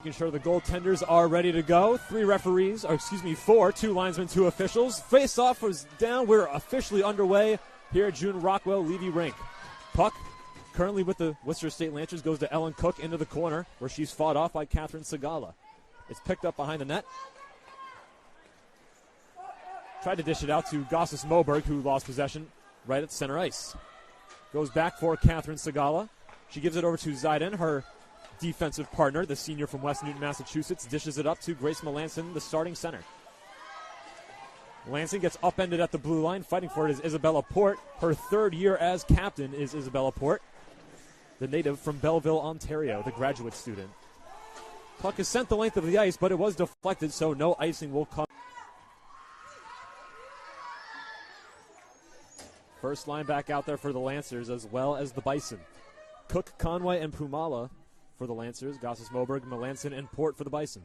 making sure the goaltenders are ready to go. 4, 2 linesmen, 2 officials. Face-off was down. We're officially underway here at June Rockwell Levy Rink. Puck, currently with the Worcester State Lancers, goes to Ellen Cook into the corner, where she's fought off by Catherine Segala. It's picked up behind the net. Tried to dish it out to Gossis Moberg, who lost possession right at center ice. Goes back for Catherine Segala. She gives it over to Zayden, her defensive partner, the senior from West Newton, Massachusetts. Dishes it up to Grace Melanson, the starting center. Lansing gets upended at the blue line. Fighting for it is Isabella Port. Her third year as captain is Isabella Port, the native from Belleville, Ontario, the graduate student. Puck is sent the length of the ice, but it was deflected, so no icing will come. First line back out there for the Lancers, as well as the Bison. Cook, Conway, and Pumala for the Lancers. Gossis Moberg, Melanson, and Port for the Bison.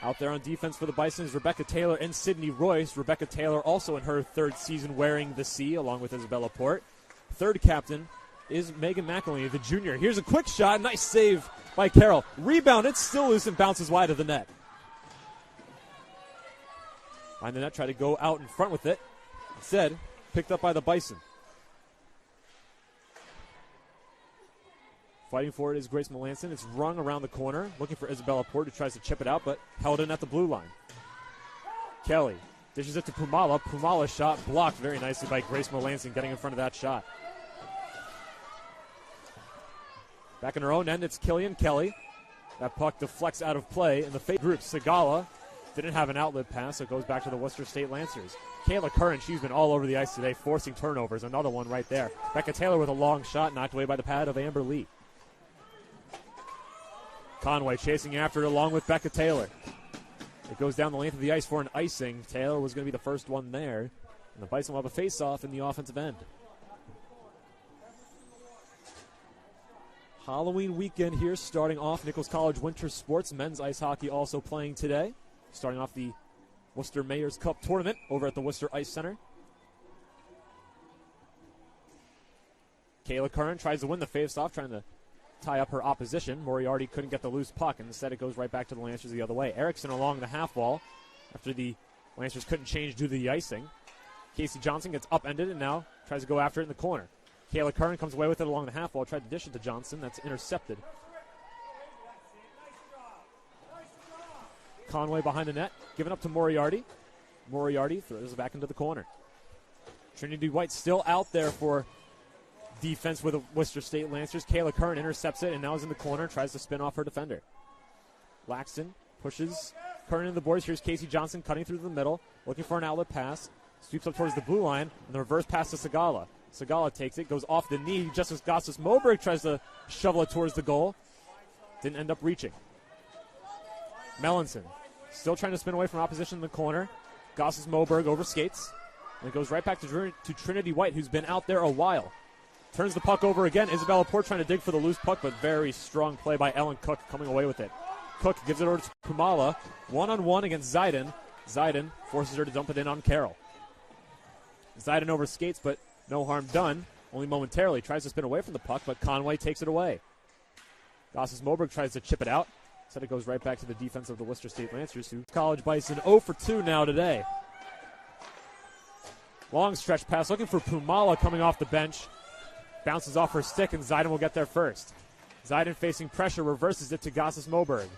Out there on defense for the Bison is Rebecca Taylor and Sydney Royce. Rebecca Taylor also in her third season wearing the C, along with Isabella Port. Third captain is Megan McElhaney, the junior. Here's a quick shot. Nice save by Carroll. Rebound. It's still loose and bounces wide of the net. Behind the net, try to go out in front with it. Instead, picked up by the Bison. Fighting for it is Grace Melanson. It's rung around the corner, looking for Isabella Port, who tries to chip it out, but held in at the blue line. Kelly dishes it to Pumala. Pumala's shot blocked very nicely by Grace Melanson, getting in front of that shot. Back in her own end, it's Killian Kelly. That puck deflects out of play in the fake group. Segala didn't have an outlet pass, so it goes back to the Worcester State Lancers. Kayla Curran, she's been all over the ice today, forcing turnovers. Another one right there. Becca Taylor with a long shot, knocked away by the pad of Amber Lee. Conway chasing after it along with Becca Taylor. It goes down the length of the ice for an icing. Taylor was going to be the first one there. And the Bison will have a face-off in the offensive end. Halloween weekend here, starting off Nichols College Winter Sports. Men's ice hockey also playing today. Starting off the Worcester Mayor's Cup tournament over at the Worcester Ice Center. Kayla Curran tries to win the face-off, trying to tie up her opposition. Moriarty couldn't get the loose puck, and instead it goes right back to the Lancers the other way. Erickson along the half wall after the Lancers couldn't change due to the icing. Casey Johnson gets upended and now tries to go after it in the corner. Kayla Curran comes away with it along the half wall, tried to dish it to Johnson. That's intercepted. Conway behind the net, giving up to Moriarty. Moriarty throws it back into the corner. Trinity White still out there for defense with the Worcester State Lancers. Kayla Curran intercepts it and now is in the corner, tries to spin off her defender. Laxton pushes Curran into the boards. Here's Casey Johnson cutting through the middle, looking for an outlet pass. Sweeps up towards the blue line, and the reverse pass to Segala. Segala takes it, goes off the knee, just as Gossis Moberg tries to shovel it towards the goal. Didn't end up reaching. Melanson still trying to spin away from opposition in the corner. Gossis Moberg over skates. And it goes right back to Trinity White, who's been out there a while. Turns the puck over again. Isabella Port trying to dig for the loose puck, but very strong play by Ellen Cook coming away with it. Cook gives it over to Pumala. One-on-one against Zayden. Zayden forces her to dump it in on Carroll. Zayden over skates, but no harm done. Only momentarily. Tries to spin away from the puck, but Conway takes it away. Gossis Moberg tries to chip it out. Instead it goes right back to the defense of the Worcester State Lancers, who College Bison 0 for 2 now today. Long stretch pass, looking for Pumala coming off the bench. Bounces off her stick, and Zayden will get there first. Zayden facing pressure, reverses it to Gossis Moberg.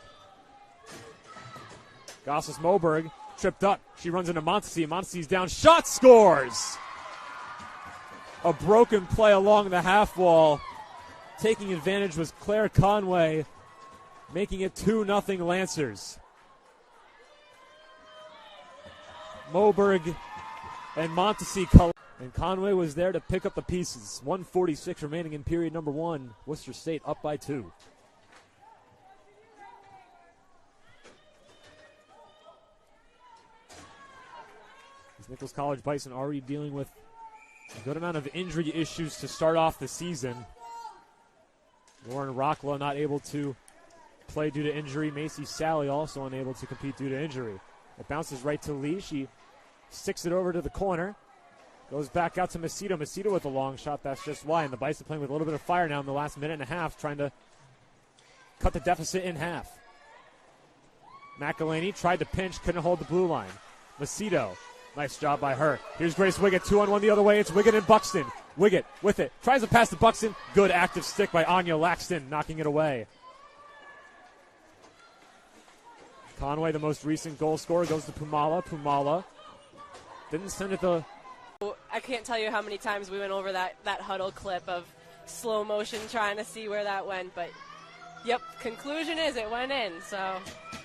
Gossis Moberg tripped up. She runs into Montesey. Montesey's down. Shot, scores! A broken play along the half wall. Taking advantage was Clare Conway, making it 2-0 Lancers. Moberg and Montesey color. And Conway was there to pick up the pieces. 1:46 remaining in period number 1. Worcester State up by 2. These Nichols College Bison already dealing with a good amount of injury issues to start off the season. Lauren Rockla not able to play due to injury. Macy Sally also unable to compete due to injury. It bounces right to Lee. She sticks it over to the corner. Goes back out to Macedo. Macedo with a long shot. That's just why. And the Bison playing with a little bit of fire now in the last minute and a half, trying to cut the deficit in half. McElhaney tried to pinch, couldn't hold the blue line. Macedo, nice job by her. Here's Grace Wiggett, 2-on-1 the other way. It's Wiggett and Buxton. Wiggett with it, tries to pass to Buxton. Good active stick by Anya Laxton, knocking it away. Conway, the most recent goal scorer, goes to Pumala. Pumala didn't send it the... I can't tell you how many times we went over that huddle clip of slow motion trying to see where that went, but yep, conclusion is it went in, so...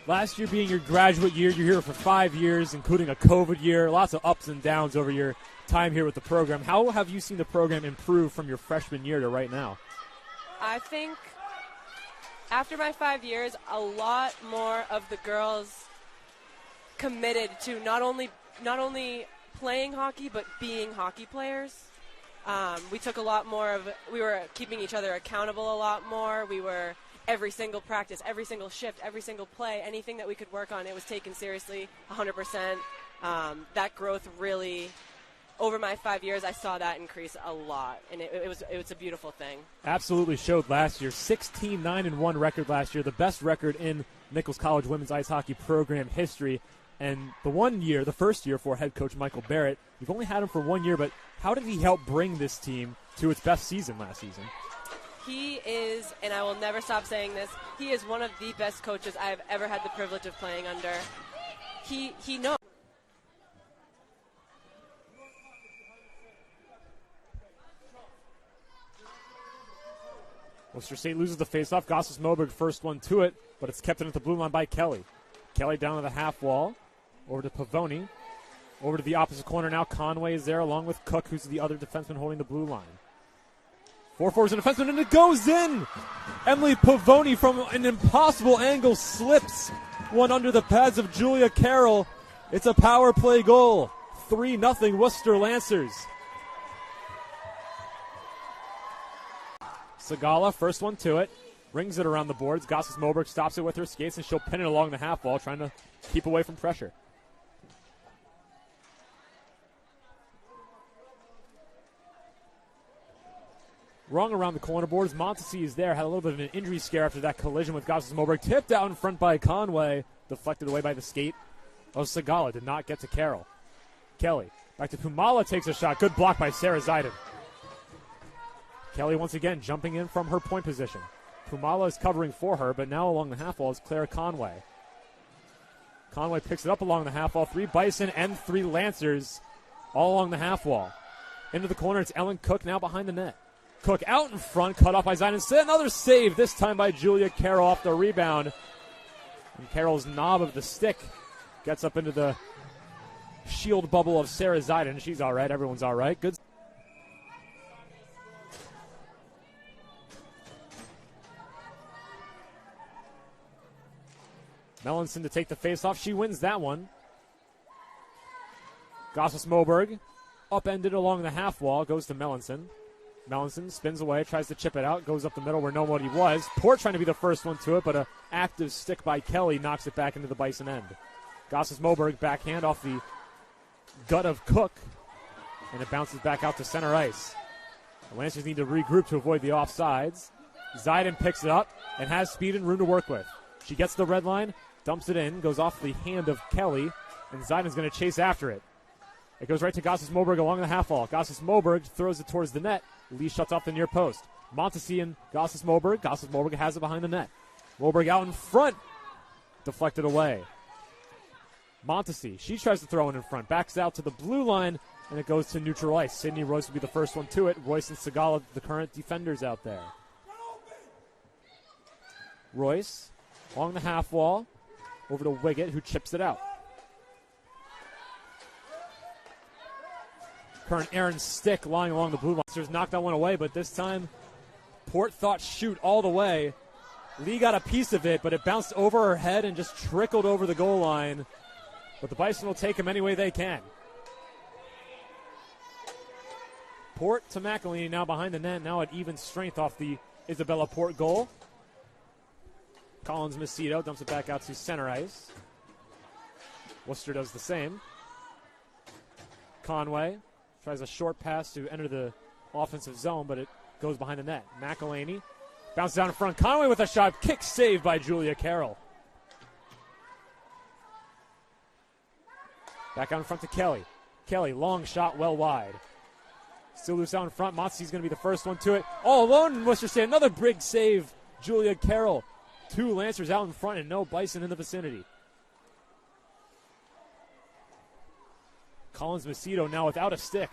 Last year being your graduate year, you're here for 5 years, including a COVID year, lots of ups and downs over your time here with the program. How have you seen the program improve from your freshman year to right now? I think after my 5 years, a lot more of the girls committed to not only playing hockey, but being hockey players. We took a lot more of, we were keeping each other accountable a lot more. We were, every single practice, every single shift, every single play, anything that we could work on, it was taken seriously 100%. That growth really, over my 5 years, I saw that increase a lot, and it was a beautiful thing. Absolutely showed last year. 16-9-1 record last year, the best record in Nichols College women's ice hockey program history. And the first year for head coach Michael Barrett, you've only had him for 1 year, but how did he help bring this team to its best season last season? He is, and I will never stop saying this, he is one of the best coaches I have ever had the privilege of playing under. He knows. Worcester State loses the faceoff. Gosses Moberg first one to it, but it's kept in at the blue line by Kelly. Kelly down to the half wall. Over to Pavoni. Over to the opposite corner now. Conway is there along with Cook, who's the other defenseman holding the blue line. 4-4 is a defenseman, and it goes in! Emily Pavoni from an impossible angle slips one under the pads of Julia Carroll. It's a power play goal. 3-0 Worcester Lancers. Sagala, first one to it. Rings it around the boards. Gosses Moberg stops it with her skates, and she'll pin it along the half wall, trying to keep away from pressure. Wrong around the corner boards. Montesey is there. Had a little bit of an injury scare after that collision with Gosses Moberg. Tipped out in front by Conway. Deflected away by the skate of Sagala. Did not get to Carroll. Kelly. Back to Pumala. Takes a shot. Good block by Sarah Ziden. Kelly once again jumping in from her point position. Pumala is covering for her, but now along the half wall is Clare Conway. Conway picks it up along the half wall. 3 Bison and 3 Lancers all along the half wall. Into the corner, it's Ellen Cook now behind the net. Cook out in front, cut off by Ziden. Another save, this time by Julia Carroll off the rebound. And Carroll's knob of the stick gets up into the shield bubble of Sarah Ziden. She's all right. Everyone's all right. Good. Mellinson to take the faceoff. She wins that one. Gosses Moberg upended along the half wall. Goes to Mellinson. Mellinson spins away, tries to chip it out, goes up the middle where nobody was. Port trying to be the first one to it, but an active stick by Kelly knocks it back into the Bison end. Gosses Moberg backhand off the gut of Cook, and it bounces back out to center ice. The Lancers need to regroup to avoid the offsides. Ziden picks it up and has speed and room to work with. She gets the red line, dumps it in, goes off the hand of Kelly, and Ziden's going to chase after it. It goes right to Gosses Moberg along the half wall. Gosses Moberg throws it towards the net. Lee shuts off the near post. Montesey and Gosses Moberg. Gosses Moberg has it behind the net. Moberg out in front. Deflected away. Montesey, she tries to throw it in front. Backs out to the blue line, and it goes to neutral ice. Sydney Royce will be the first one to it. Royce and Sagala, the current defenders out there. Royce along the half wall. Over to Wiggett, who chips it out. Current Aaron Stick lying along the blue line. There's knocked that one away, but this time Port thought shoot all the way. Lee got a piece of it, but it bounced over her head and just trickled over the goal line. But the Bison will take him any way they can. Port to McElhaney now behind the net, now at even strength off the Isabella Port goal. Collins Macedo dumps it back out to center ice. Worcester does the same. Conway tries a short pass to enter the offensive zone, but it goes behind the net. McElhaney Bounce down in front. Conway with a shot. Kick saved by Julia Carroll. Back out in front to Kelly. Kelly, long shot, well wide. Still loose out in front. Montse's going to be the first one to it. All alone in Worcester State. Another big save. Julia Carroll. 2 Lancers out in front and no Bison in the vicinity. Collins Macedo now without a stick.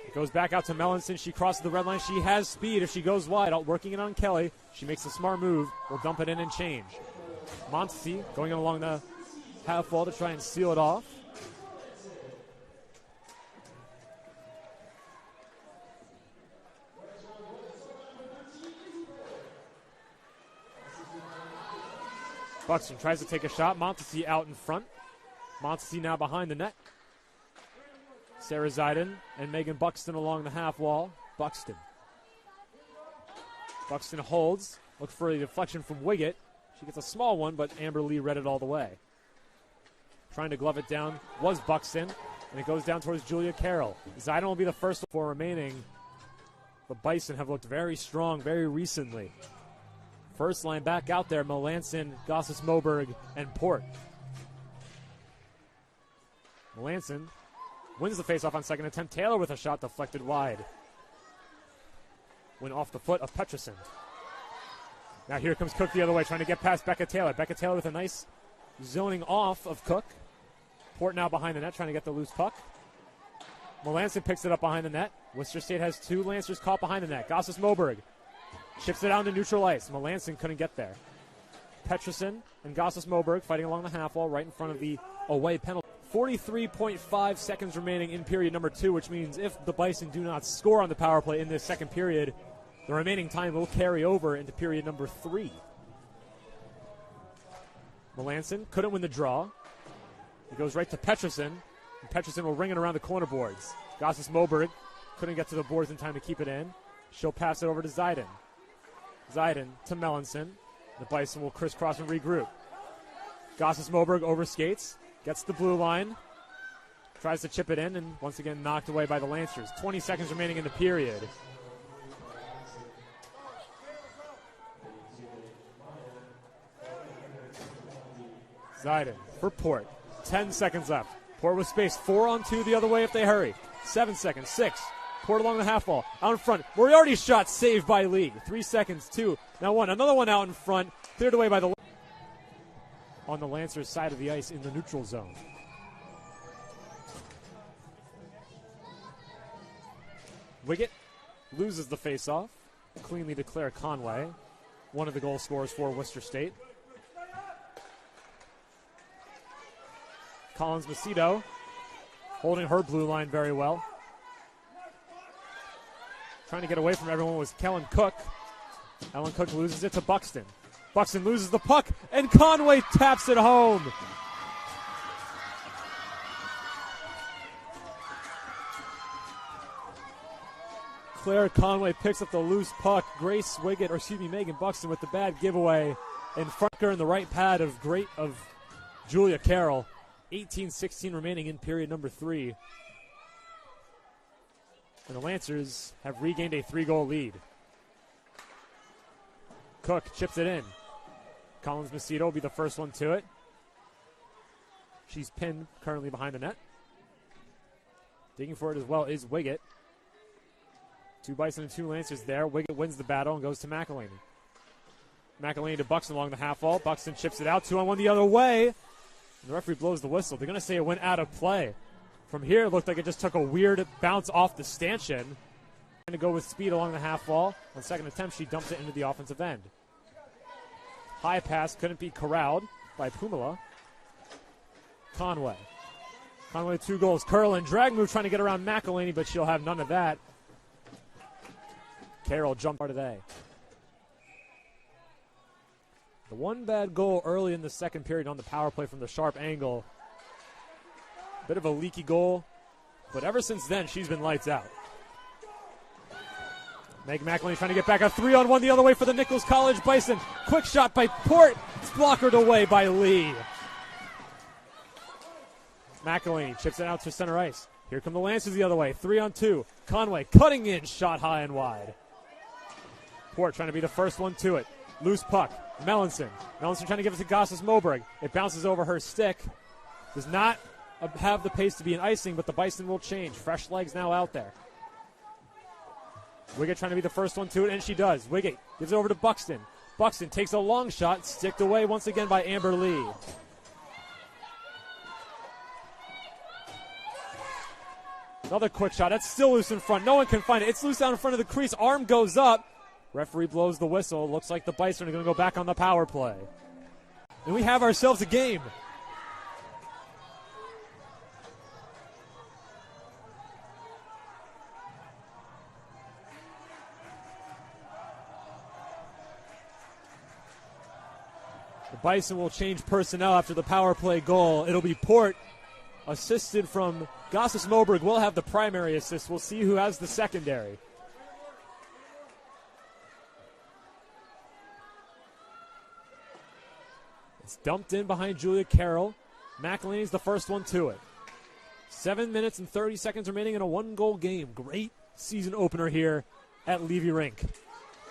It goes back out to Melanson. She crosses the red line. She has speed if she goes wide. Out working it on Kelly. She makes a smart move. Will dump it in and change. Montse going along the half wall to try and seal it off. Buxton tries to take a shot. Montse out in front. Montse now behind the net. Sarah Ziden and Megan Buxton along the half wall. Buxton holds. Look for a deflection from Wiggett. She gets a small one, but Amber Lee read it all the way. Trying to glove it down was Buxton, and it goes down towards Julia Carroll. Ziden will be the first for remaining. The Bison have looked very strong very recently. First line back out there, Melanson, Gosses Moberg, and Port. Melanson wins the faceoff on second attempt. Taylor with a shot deflected wide. Went off the foot of Peterson. Now here comes Cook the other way, trying to get past Becca Taylor. Becca Taylor with a nice zoning off of Cook. Port now behind the net, trying to get the loose puck. Melanson picks it up behind the net. Worcester State has 2 Lancers caught behind the net. Gosses Moberg chips it down to neutral ice. Melanson couldn't get there. Peterson and Gosses Moberg fighting along the half wall right in front of the away penalty. 43.5 seconds remaining in period number 2, which means if the Bison do not score on the power play in this second period, the remaining time will carry over into period number 3. Melanson couldn't win the draw. He goes right to Peterson, and Peterson will ring it around the corner boards. Gosses Moberg couldn't get to the boards in time to keep it in. She'll pass it over to Ziden. Ziden to Melanson. The Bison will crisscross and regroup. Gosses Moberg overskates, gets the blue line, tries to chip it in, and once again knocked away by the Lancers. 20 seconds remaining in the period. Ziden for Port. 10 seconds left. Port with space. 4-on-2 the other way if they hurry. 7 seconds. 6. Port along the half wall. Out in front. Moriarty's shot saved by Lee. 3 seconds. 2. Now 1. Another one out in front. Cleared away by the on the Lancers side of the ice in the neutral zone. Wiggett loses the faceoff. Cleanly to Clare Conway. One of the goal scorers for Worcester State. Collins Macedo holding her blue line very well. Trying to get away from everyone was Kellen Cook. Ellen Cook loses it to Buxton. Buxton loses the puck, and Conway taps it home. Clare Conway picks up the loose puck. Megan Buxton with the bad giveaway. In front her in the right pad of Julia Carroll. 18-16 remaining in period number 3. And the Lancers have regained a 3-goal lead. Cook chips it in. Collins Macedo will be the first one to it. She's pinned currently behind the net. Digging for it as well is Wiggett. 2 Bison and 2 Lancers there. Wiggett wins the battle and goes to McElhaney. McElhaney to Buxton along the half wall. Buxton chips it out. 2-on-1 the other way. The referee blows the whistle. They're going to say it went out of play. From here, it looked like it just took a weird bounce off the stanchion. Trying to go with speed along the half wall. On second attempt, she dumps it into the offensive end. High pass couldn't be corralled by Pumala. Conway. Conway 2 goals. Curlin, drag move trying to get around McElhaney, but she'll have none of that. Carroll jumped for today. The one bad goal early in the second period on the power play from the sharp angle. Bit of a leaky goal, but ever since then, she's been lights out. Meg McElhaney trying to get back a 3-on-1 the other way for the Nichols College Bison. Quick shot by Port. It's blockered away by Lee. McElhaney chips it out to center ice. Here come the Lancers the other way. 3-on-2. Conway cutting in, shot high and wide. Port trying to be the first one to it. Loose puck. Melanson trying to give it to Gosses Moberg. It bounces over her stick. Does not have the pace to be an icing, but the Bison will change. Fresh legs now out there. Wiggett trying to be the first one to it, and she does. Wiggett gives it over to Buxton. Buxton takes a long shot, sticked away once again by Amber Lee. Another quick shot. That's still loose in front. No one can find it. It's loose out in front of the crease. Arm goes up. Referee blows the whistle. Looks like the Bison are going to go back on the power play. And we have ourselves a game. The Bison will change personnel after the power play goal. It'll be Port, assisted from Gosses Moberg. Will have the primary assist. We'll see who has the secondary. It's dumped in behind Julia Carroll. McElhaney's the first one to it. 7 minutes and 30 seconds remaining in a one-goal game. Great season opener here at Levy Rink.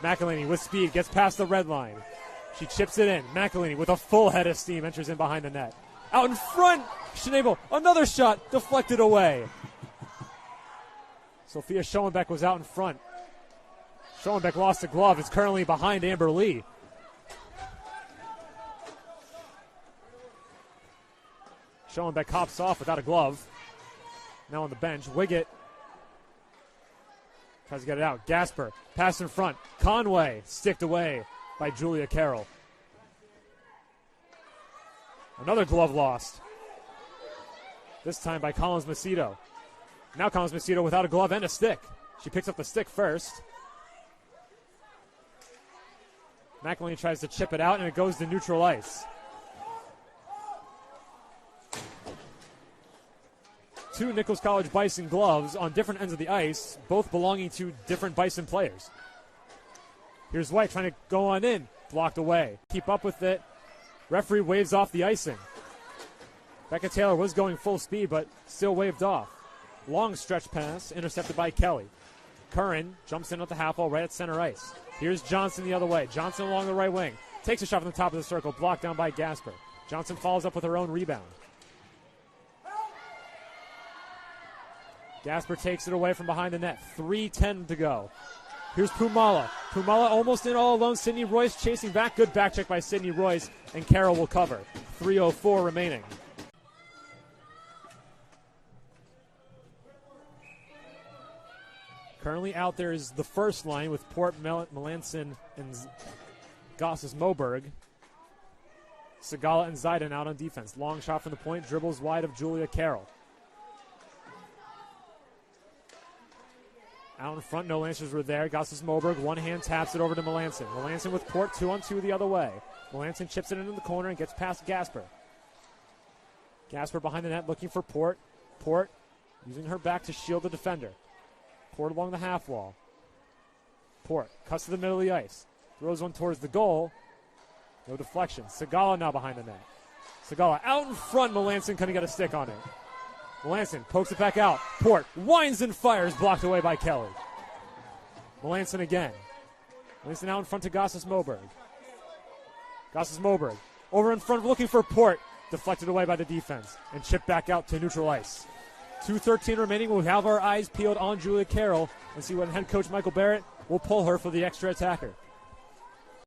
McElhaney with speed gets past the red line. She chips it in. McElhaney with a full head of steam enters in behind the net. Out in front, Schnabel, another shot deflected away. Sophia Schoenbeck was out in front. Schoenbeck lost a glove. It's currently behind Amber Lee. Schoenbeck hops off without a glove. Now on the bench. Wiggett tries to get it out. Gasper, pass in front. Conway, sticked away by Julia Carroll. Another glove lost. This time by Collins Macedo. Now Collins Macedo without a glove and a stick. She picks up the stick first. McElhaney tries to chip it out, and it goes to neutral ice. Two Nichols College Bison gloves on different ends of the ice, both belonging to different Bison players. Here's White trying to go on in. Blocked away. Keep up with it. Referee waves off the icing. Becca Taylor was going full speed, but still waved off. Long stretch pass, intercepted by Kelly. Curran jumps in at the half wall right at center ice. Here's Johnson the other way. Johnson along the right wing. Takes a shot from the top of the circle, blocked down by Gasper. Johnson follows up with her own rebound. Gasper takes it away from behind the net. 3:10 to go. Here's Pumala. Pumala almost in all alone. Sydney Royce chasing back. Good back check by Sydney Royce, and Carroll will cover. 3:04 remaining. Currently out there is the first line with Port, Melanson, and Gosses Moberg. Segala and Zidane out on defense. Long shot from the point. Dribbles wide of Julia Carroll. Out in front, no Lancers were there. Gosses Moberg, one hand taps it over to Melanson. Melanson with Port, 2-on-2 the other way. Melanson chips it into the corner and gets past Gasper. Gasper behind the net looking for Port. Port using her back to shield the defender. Port along the half wall. Port cuts to the middle of the ice. Throws one towards the goal. No deflection. Segala now behind the net. Segala out in front. Melanson couldn't get a stick on it. Melanson pokes it back out. Port winds and fires, blocked away by Kelly. Melanson again. Melanson out in front to Gosses Moberg. Gosses Moberg over in front looking for Port. Deflected away by the defense and chipped back out to neutral ice. 2:13 remaining. We'll have our eyes peeled on Julia Carroll and see when head coach Michael Barrett will pull her for the extra attacker.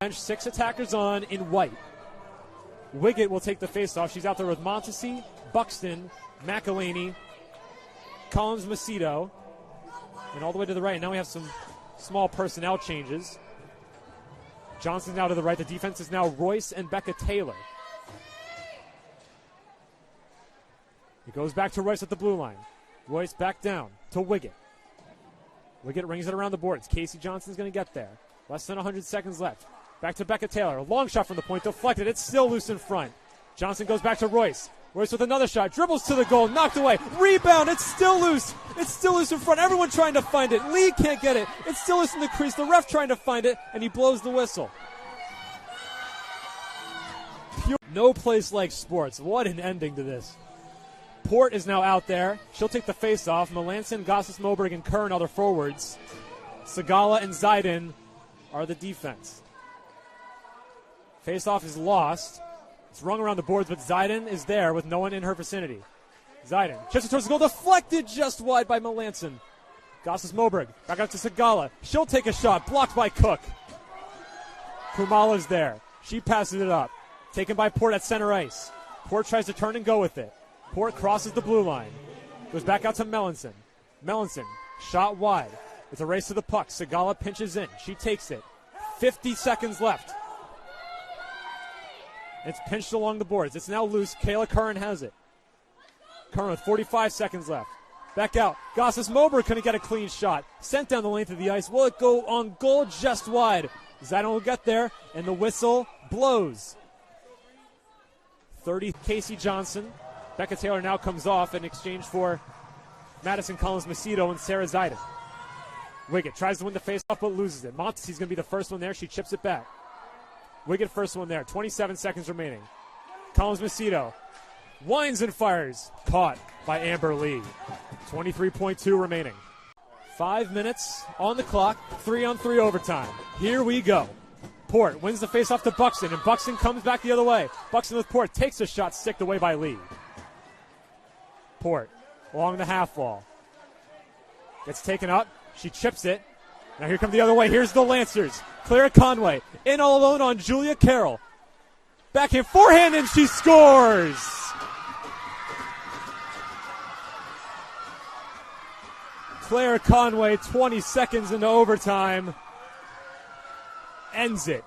Bench 6 attackers on in white. Wiggett will take the faceoff. She's out there with Montesi, Buxton, McElhaney, Collins Macedo, and all the way to the right. Now we have some small personnel changes. Johnson's now to the right. The defense is now Royce and Becca Taylor. It goes back to Royce at the blue line. Royce back down to Wiggett. Wiggett rings it around the boards. Casey Johnson's going to get there. Less than 100 seconds left. Back to Becca Taylor. A long shot from the point. Deflected. It's still loose in front. Johnson goes back to Royce. Royce with another shot. Dribbles to the goal. Knocked away. Rebound. It's still loose. It's still loose in front. Everyone trying to find it. Lee can't get it. It's still loose in the crease. The ref trying to find it, and he blows the whistle. No place like sports. What an ending to this. Port is now out there. She'll take the face-off. Melanson, Gossett, Moberg, and Kern are their forwards. Sagala and Zidane are the defense. Face-off is lost. It's rung around the boards, but Zidane is there with no one in her vicinity. Zidane chips it towards the goal, deflected just wide by Melanson. Gossett, Moberg, back out to Sagala. She'll take a shot, blocked by Cook. Kumala's there. She passes it up. Taken by Port at center ice. Port tries to turn and go with it. Port crosses the blue line. Goes back out to Melanson. Melanson, shot wide. It's a race to the puck. Sagala pinches in. She takes it. 50 seconds left. It's pinched along the boards. It's now loose. Kayla Curran has it. Curran with 45 seconds left. Back out. Gossett Moberg couldn't get a clean shot. Sent down the length of the ice. Will it go on goal just wide? Zidane will get there, and the whistle blows. 30, Casey Johnson. Becca Taylor now comes off in exchange for Madison Collins-Macedo and Sarah Zidane. Wiggett tries to win the faceoff but loses it. Montesi's going to be the first one there. She chips it back. Wiggett first one there. 27 seconds remaining. Collins-Macedo winds and fires. Caught by Amber Lee. 23.2 remaining. 5 minutes on the clock. 3-on-3 overtime. Here we go. Port wins the faceoff to Buxton, and Buxton comes back the other way. Buxton with Port takes a shot, sticked away by Lee. Port along the half wall. Gets taken up. She chips it. Now here come the other way. Here's the Lancers. Clare Conway in all alone on Julia Carroll. Backhand forehand, and she scores! Clare Conway, 20 seconds into overtime, ends it.